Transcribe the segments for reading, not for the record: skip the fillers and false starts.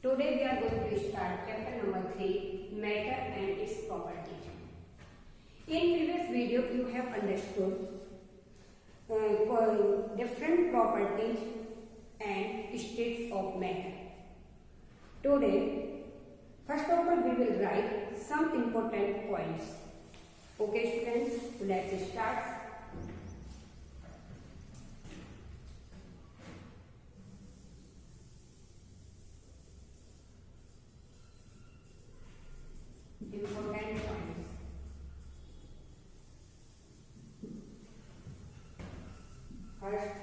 Today we are going to start chapter number 3, matter and its properties. In previous video you have understood different properties and states of matter. Today, first of all, we will write some important points. Okay students, let's start. Important points. First,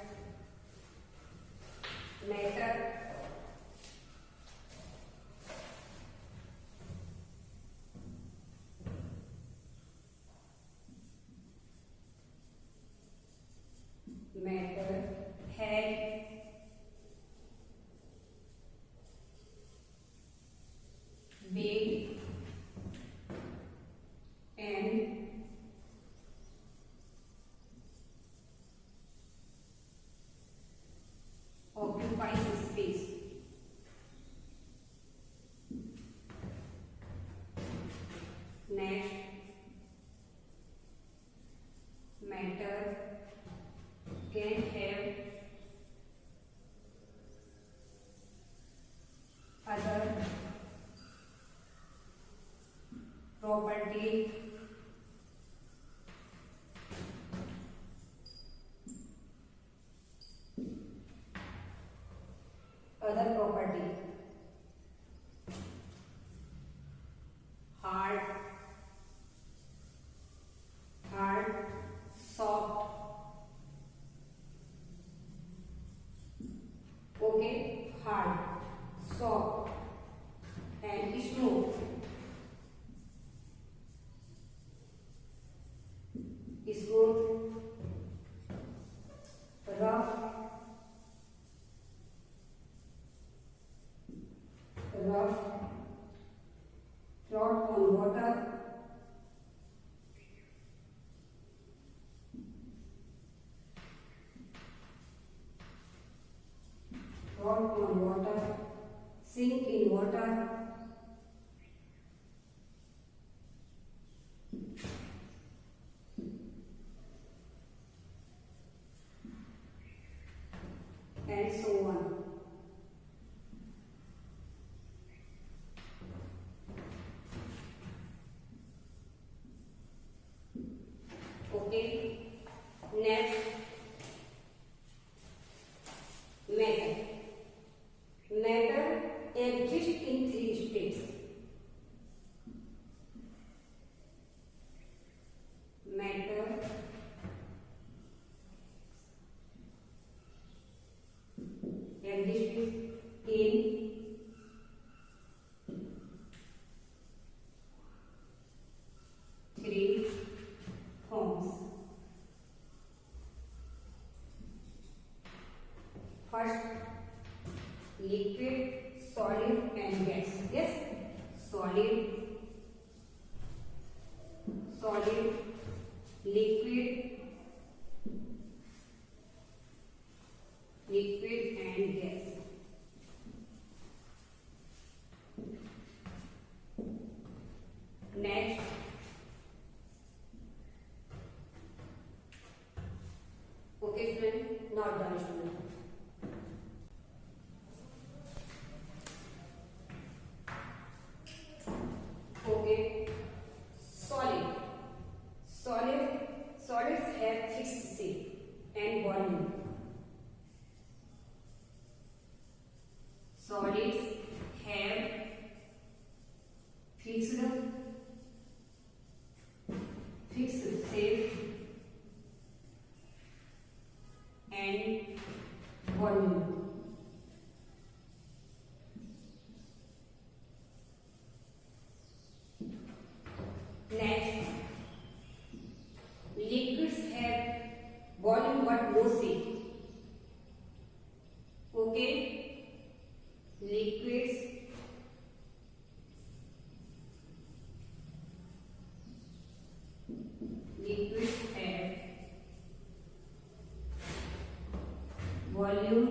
matter. Matter had been and occupies space. Next, matter can have other property hard, soft. Okay, hard, soft and smooth. Smooth, rough, float on water, sink in water, and so on. Okay, next, matter. Matter exists in 3 states. Matter exists in 3 forms. First, liquid, solid and gas. Yes, solid, liquid and gas. Next, okay student, not done student. Okay, solids have fixed shape and volume. Solids have fixed shape and volume. Next, liquids have volume but no shape. Okay, liquids have volume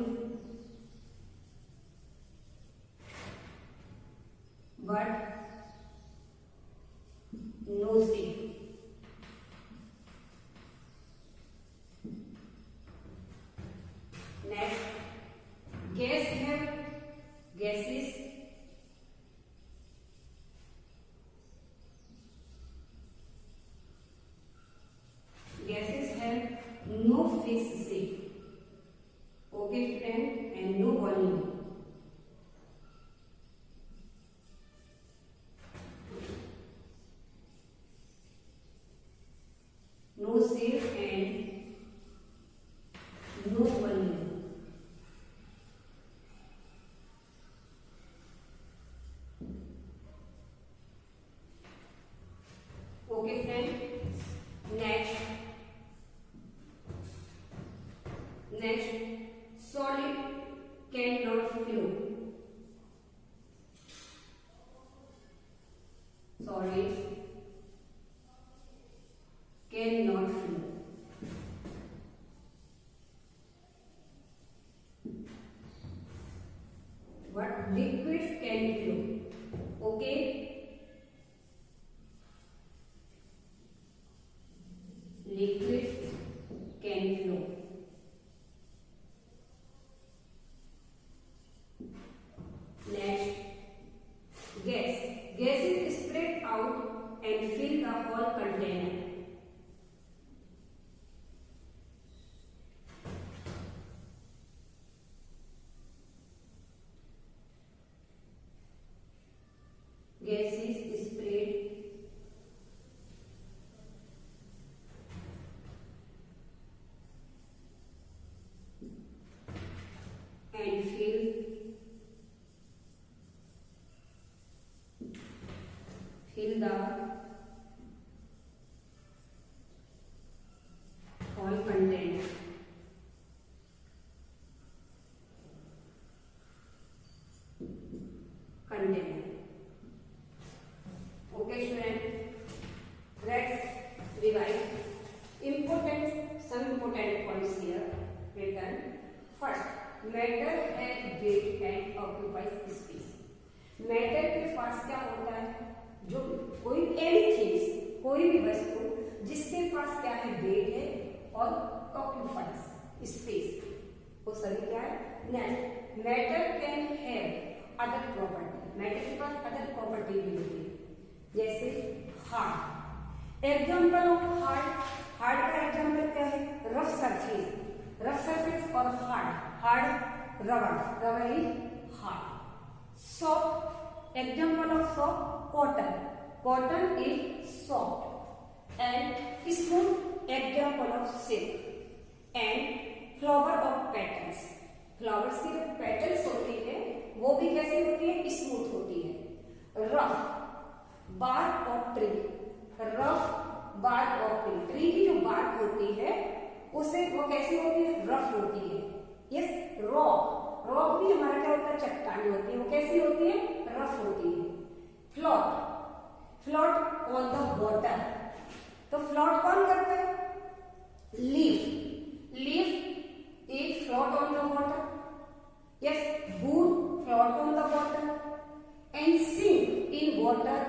Okay friend, next solid cannot flow. Solid cannot flow. But liquids can flow. Okay, liquids can flow. Next, gas is spread out and fill the whole container. Gas is spread and fill the whole container. Okay student, let's revise some important points here written. First, matter has weight and occupies space. Matter के पास क्या होता है? जो कोई एनीथिंग्स, कोई भी वस्तु जिसके पास क्या है, वेट है और ऑक्यूपाइज स्पेस, वो सभी क्या है? Next, matter can have other property. Matter के पास अदर प्रॉपर्टी भी होती है, जैसे hard. Example of hard. Hard का एग्जाम्पल क्या है? Rough surface. रफ सरफेस और hard rubber. Rubber is hard. Soft. Example of soft cotton. Cotton is soft. And smooth. Example of silk. And flower of petals. Flowers की जो petals होती है वो भी कैसी होती है? स्मूथ होती है. Rough. Bark of tree. Rough bark of tree. Tree की जो बार्क होती है उसे वो कैसी होती है? रफ होती है. यस. रॉक. रॉक भी हमारा क्या होता है? चट्टान होती है, वो कैसी होती है? रफ होती है. Float. Float on the water. तो फ्लोट कौन करता है? Leaf. Leaf is float on the water. Yes. Wood float on the water and sink in water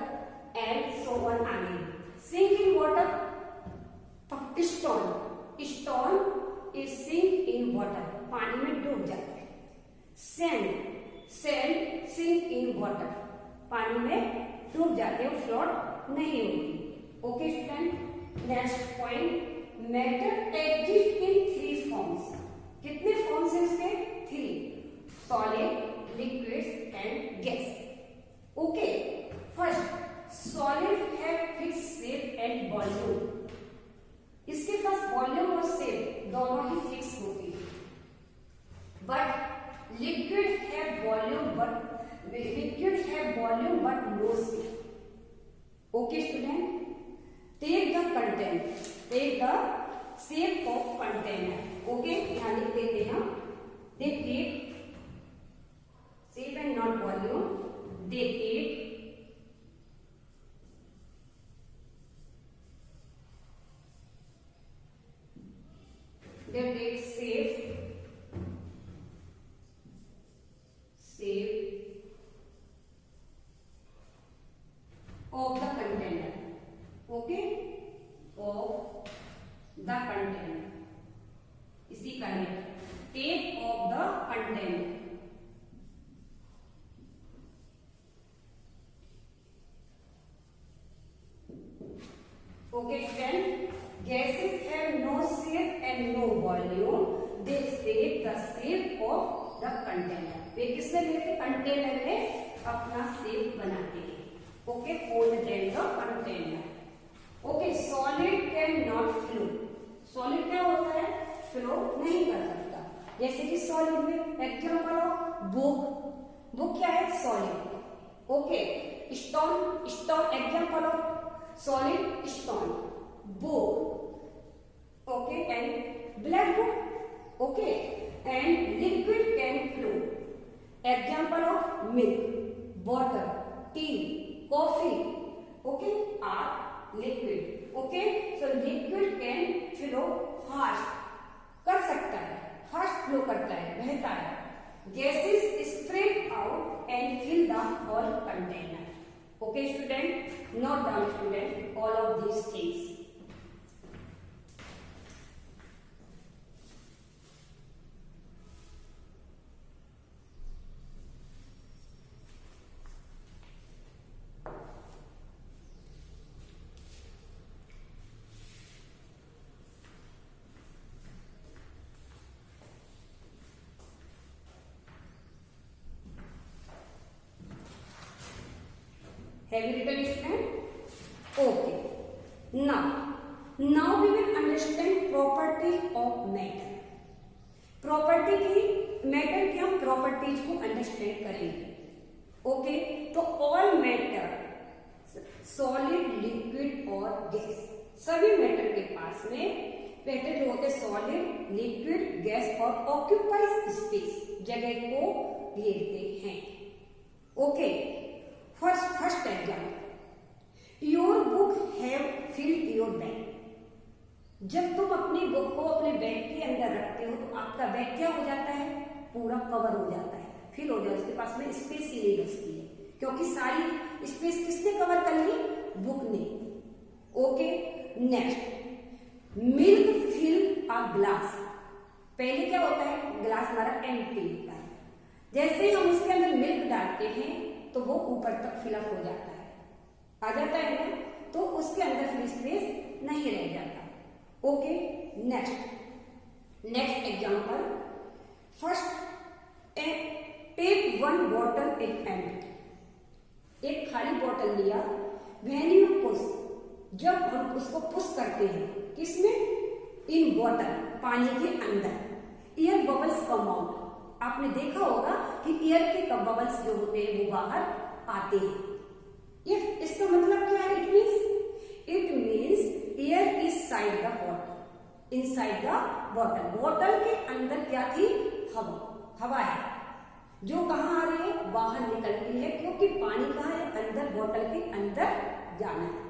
and so on again. Sink in water. Stone. Stone is sink in water. पानी में डूब जाता है. Sand. Sand sink in water. पानी में डूब जाते हैं, फ्लोट नहीं होती. Okay student, next point. Matter exist in 3 forms. कितने फॉर्म्स हैं इसके? 3. Solid, liquids and gas. Okay, first solid है फिक्स शेप एंड वॉल्यूम. इसके पास वॉल्यूम और शेप दोनों ही फिक्स होती है. बट लिक्विड है volume but no shape. Okay student, take the content. Take the shape of container. Okay, यहां लिख देते हैं. They take shape and not volume. They take shape of the container. Okay, of the container. इसी का है shape of the container. Okay friend, gases have no shape and no volume. They take the shape of the container. वे किसने लेते? Container में अपना shape बनाते हैं. Okay, hold them the container. Okay, solid can not flow. Solid क्या होता है? Flow नहीं कर सकता. जैसे कि सॉलिड में एग्जांपल ऑफ बुक. बुक क्या है? Solid. Okay, stone. Stone example of solid stone, book, okay, and black book, okay, and liquid can flow. Example of milk, water, tea, coffee, okay, are liquid, okay. So liquid can flow fast, कर सकता है, fast flow करता है, बहता है. Gases spread out and fill the whole container. Okay, student, note down, student, all of these things. Have you written, student? Okay. Now we will understand property of matter. Property की, matter की हम properties को understand करेंगे. Okay, तो all matter, solid, liquid और gas, सभी matter के पास में मैटर जो होते सॉलिड, लिक्विड, गैस और ऑक्यूपाइज स्पेस, जगह को घेरते हैं. Okay, first example, your book have filled your bag. जब तुम अपनी बुक को अपने बैग के अंदर रखते हो तो आपका बैग क्या हो जाता है, पूरा कवर हो जाता है, फिल हो जाता है, उसके पास में स्पेस ही नहीं बचती है, क्योंकि सारी स्पेस किसने कवर कर ली, बुक ने. Okay, next, milk fill a glass. पहले क्या होता है, ग्लास हमारा एम्प्टी होता है, जैसे ही हम उसके अंदर मिल्क डालते हैं तो वो ऊपर तक फिलअप हो जाता है, आ जाता है ना, तो उसके अंदर फिर स्पेस नहीं रह जाता. Okay, next example, first take one bottle in empty. एक खाली बॉटल लिया, व्हेन यू पुश, जब हम उसको पुश करते हैं, किसमें, इन बॉटल, पानी के अंदर, एयर बबल्स कम आउट. आपने देखा होगा कि एयर के बबल्स जो होते हैं वो बाहर आते हैं. ये इसका मतलब क्या है, it means air is side the bottle, inside the bottle. Bottle के अंदर क्या थी, हवा है, जो कहाँ आ रही है, बाहर निकलती है, क्योंकि पानी कहाँ है, अंदर, बॉटल के अंदर जाना है.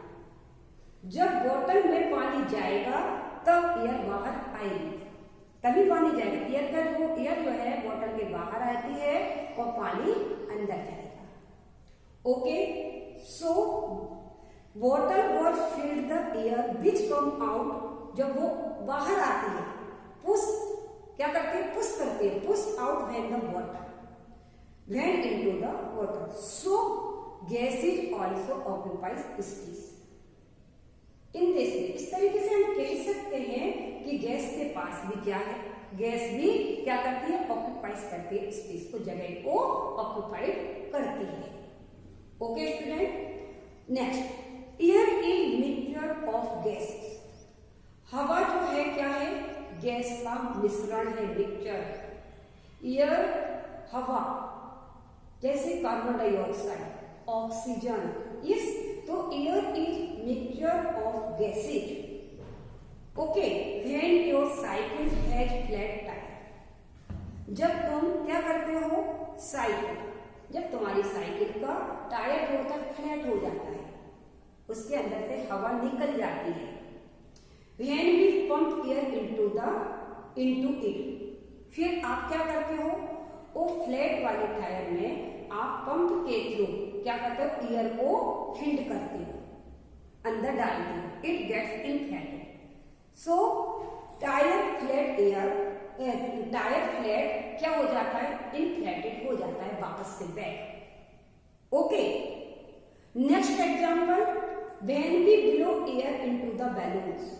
जब बॉटल में पानी जाएगा तब एयर बाहर आएगी, तभी पानी जाएगा. एयर जो है बॉटल के बाहर आती है और पानी अंदर जाएगा. Okay, so bottle was filled the air which come out. जब वो बाहर आती है, पुश क्या करते हैं, पुश करते हैं, push out when the water went into the water. So gases also occupies space. In this वे, इस तरीके से हम कह सकते हैं कि गैस के पास भी क्या है, गैस भी क्या करती है, ऑक्यूपाइज करती है स्पेस को, जगह को ऑक्यूपाइड करती है. Okay student, next, air is mixture of gases. हवा जो है क्या है, गैस का मिश्रण है, मिक्सचर. एयर, हवा, जैसे कार्बन डाइऑक्साइड, ऑक्सीजन, इस तो air is mixture of gases. Okay, when your cycle has flat tyre. जब तुम क्या करते हो, साइकिल, जब तुम्हारी साइकिल का टायर जो होता है फ्लैट हो जाता है, उसके अंदर से हवा निकल जाती है. When we pump air into it, फिर आप क्या करते हो, वो फ्लैट वाले टायर में आप पंप के थ्रू क्या करते हो, एयर को फील्ड करते हो, अंदर डालते हो, it gets inflated. So tyre flat क्या हो जाता है, इन्फ्लेटेड हो जाता है वापस से back. Okay, next example, when we blow air into the balloons.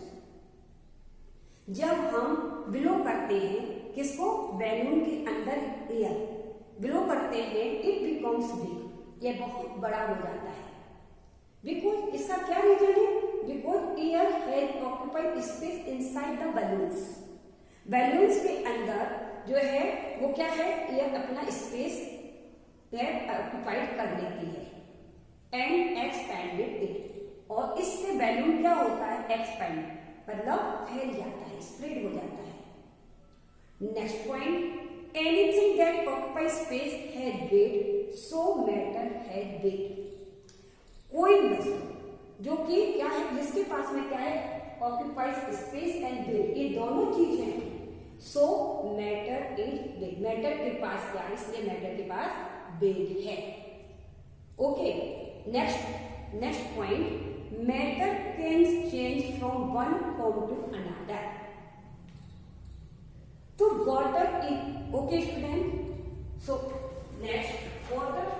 जब हम ब्लो करते हैं किसको, बैलून के अंदर एयर ब्लो करते हैं, इट बिकम्स बिग, ये बहुत बड़ा हो जाता है. बिकॉज इसका क्या रीजन है, because air has occupied space inside the balloons. Balloons के अंदर जो है वो क्या है, एयर अपना स्पेस ऑक्यूपाइड कर लेती है, एंड एक्सपैंडेड इट, और इससे बैलून क्या होता है, एक्सपेंड, मतलब फैल जाता है, स्प्रेड हो जाता है। Next point, anything that occupy space has weight, so matter has weight. कोई वस्तु जो कि क्या है, जिसके पास में क्या है, ऑक्यूपाइज स्पेस एंड वेट, ये दोनों चीज हैं, so matter is weight, matter के पास क्या है, इसलिए मैटर के पास वेट है। Okay, next point, matter can change from one form to another. तो water is, okay student, so next water,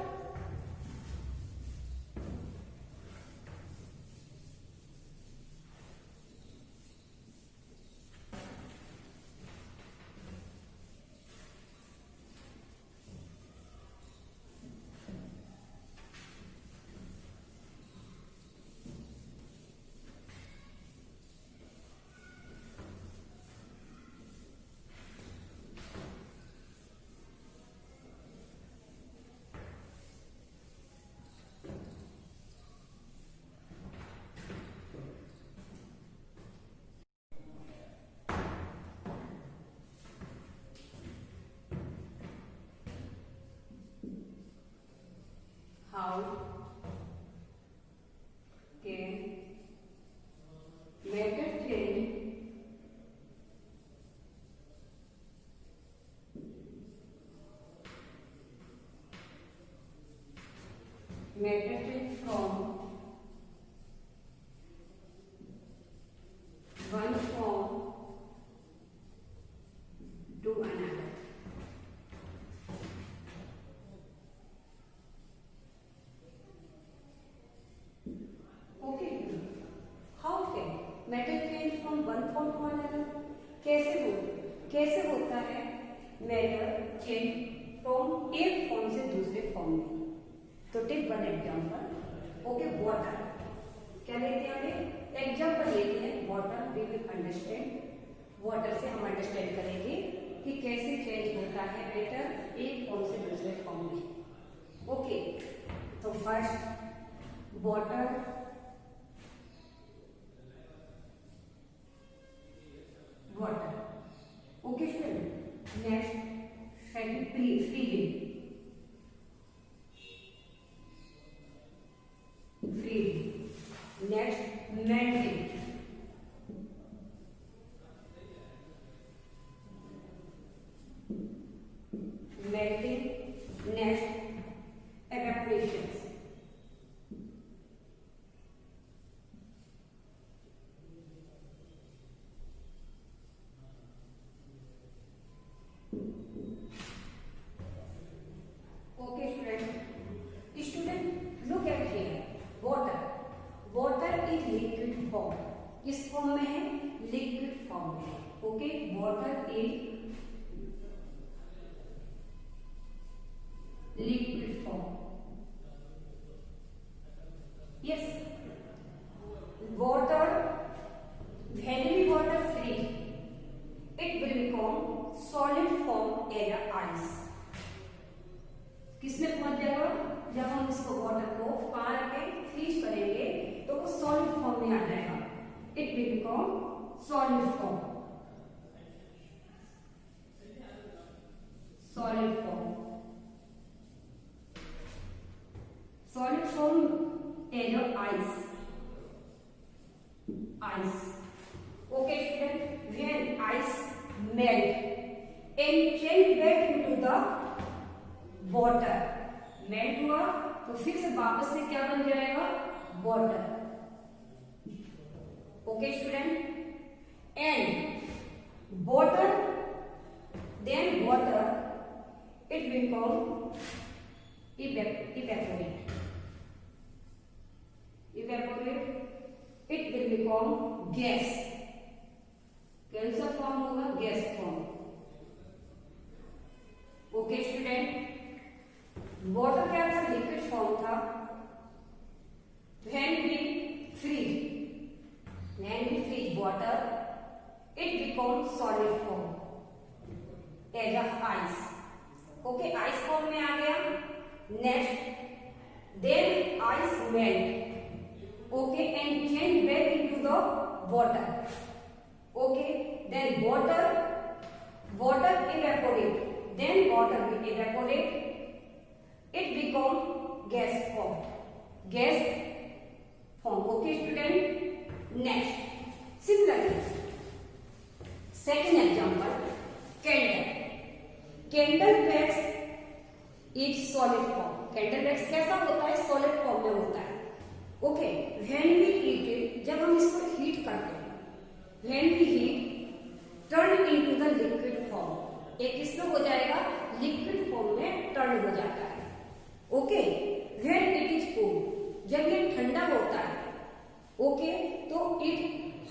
how can matter change from one form to another। Okay, how can matter change from one form to another? कैसे होता है matter change from एक form से दूसरे form में? तो take one example. Okay, water, क्या लेते हैं हमें एग्जांपल लेते हैं water, we will understand, water से हम अंडरस्टैंड करेंगे कि कैसे चेंज होता है मैटर एक फॉर्म से दूसरे फॉर्म में। ओके, तो first water, water, okay student. Next second, freezing, next melting, next evaporation। Okay student, look at here, water is liquid form, किस फॉर्म में है, लिक्विड फॉर्म में है। Okay, water is liquid form, yes. Water, when we water freeze, it will become solid form as a ice। किसमें पहुंच जाएगा, जब हम इसको वाटर को कहाँ रखें, फ्रीज करेंगे तो वो सॉलिड फॉर्म में आ जाएगा, it will become solid form, solid form, solid form as ice, ice. Okay student, when ice melt and change back into the water, melt हुआ तो फिर से वापस से क्या बन जाएगा, water. Okay student, and water, then water it will become evaporate, it will become gas, कौन सा फॉर्म होगा, gas form. Okay student, water क्या था, लिक्विड फॉर्म था, when we freeze water, it becomes solid form as a ice। Okay, ice form में आ गया। Next, then ice melt, okay, and change back into the water, okay, then water evaporate, then water will evaporate, it become gas form, okay student. Next, similarly, second example, candle wax is solid form. Candle wax कैसा होता है? Solid form में होता है, okay. When we heat it, जब हम इसको heat करते हैं, when we heat turn into the liquid form, एक इसमें हो जाएगा लिक्विड फॉर्म में टर्न हो जाता है, okay. When it is cool, जब ये ठंडा होता है, ओके, तो इट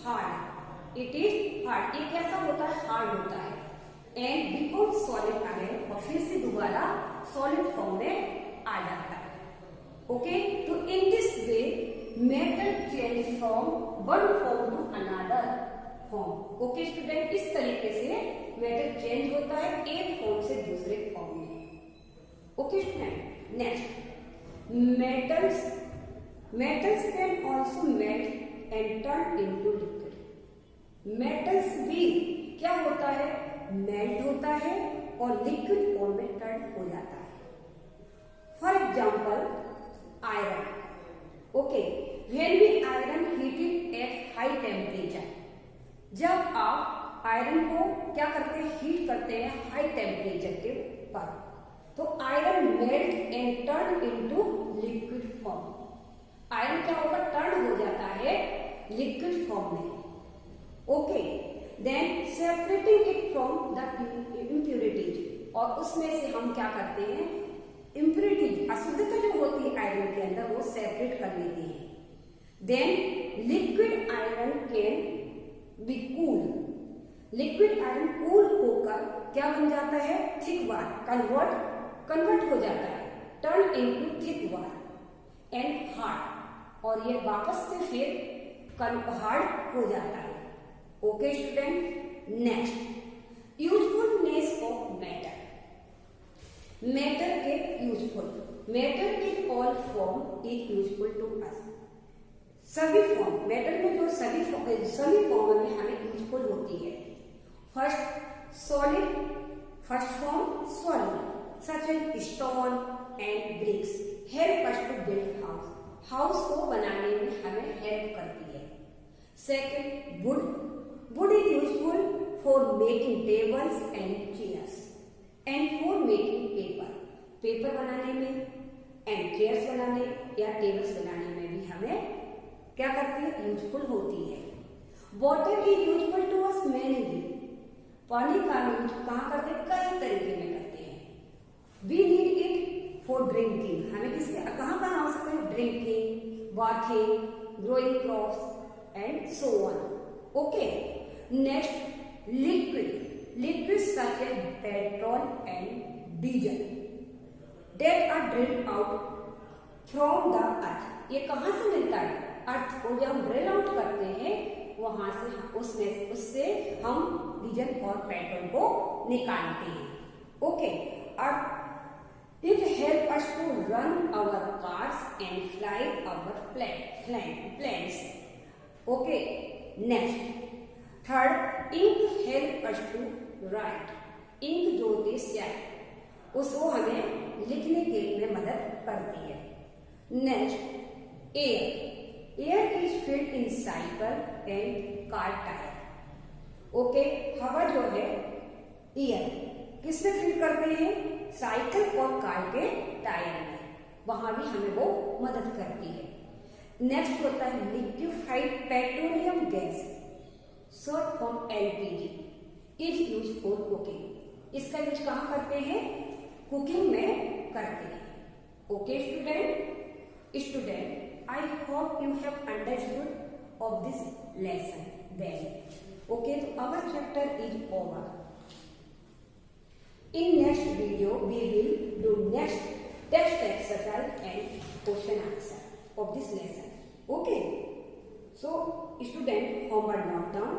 हार्ड, ये कैसा होता है? हार्ड होता है, एंड बिकम सॉलिड अगेन, और फिर से दोबारा सॉलिड फॉर्म में आ जाता है, ओके। तो in this way metal change from one form to another form, okay student. इस तरीके से मेटल चेंज होता है एक फॉर्म से दूसरे फॉर्म में, okay student. Next, metals can also melt and turn into liquid. Metals भी क्या होता है? मेल्ट होता है और लिक्विड फॉर्म में टर्न हो जाता है। For example, iron, okay, when we iron heated at high temperature, जब आप आयरन को क्या करते हैं? हीट करते हैं हाई टेम्परेचर के पर, तो iron melt and turn into liquid form. Iron क्या होगा? टर्न हो जाता है लिक्विड फॉर्म में, okay. Then separating it from the impurities, और उसमें से हम क्या करते हैं? इम्प्यूरिटीज, अशुद्धता जो होती है आयरन के अंदर, वो सेपरेट कर लेते हैं। Then liquid iron can be cool, liquid iron cool होकर क्या बन जाता है? थिक वार, कन्वर्ट हो जाता है, turn into thick war and hard, और ये वापस से फिर हार्ड हो जाता है, okay student. Next, usefulness of matter. Matter के useful, matter in all form is useful to us. सभी फॉर्म, मैटर में जो सभी फॉर्म में हमें यूजफुल होती है। First form solid, such as stone and bricks, help us to build house को बनाने में हमें हेल्प करती है। Second, wood is useful for making tables and chairs and for making paper बनाने में, एंड चेयर्स बनाने या टेबल्स बनाने में भी हमें क्या करती है? यूजफुल होती है। Water is useful to us many way, पानी का यूज कहाँ करते हैं? कई तरीके में करते हैं। We need it for drinking, हमें किसके कहाँ हो सकता है? Drinking, bathing, growing crops and so on, okay. Next, liquid such as petrol and diesel that are drilled out from the earth, ये कहाँ से मिलता है? अर्थ को जब हम ड्रिल आउट करते हैं वहां से उससे हम डीजल और पेट्रोल को निकालते हैं, ओके। और it help us to run our cars and fly our planes, okay. Next, third, ink help us to write, ink जो होती है स्याही, उसको हमें लिखने के लिए मदद करती है। Next, air is filled in cycle and car tyre, okay. हवा जो है एयर किसमें फिल करते हैं? साइकिल और कार के टायर में, वहां भी हमें वो मदद करती है। नेक्स्ट होता है liquefied petroleum gas, short form LPG, is use for cooking, इसका यूज कहाँ करते हैं? कुकिंग में करते हैं, okay student. I hope you have understood of this lesson well. Okay, so our chapter is over. In next video, we will do next text exercise and question answer of this lesson. Okay, so student, homework note down.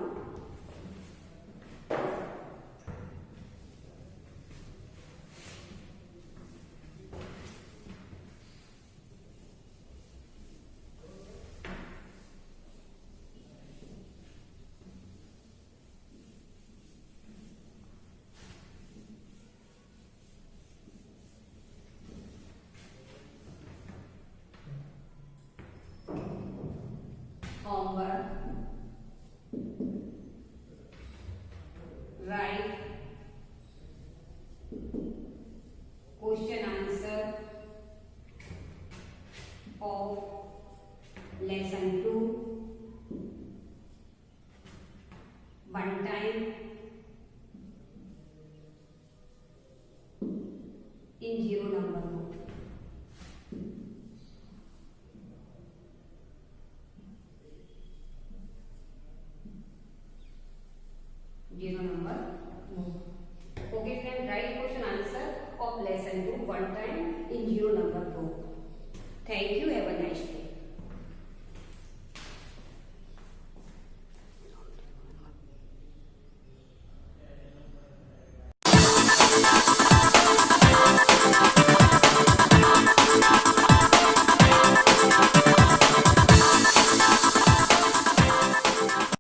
homework, write question answer of lesson 2,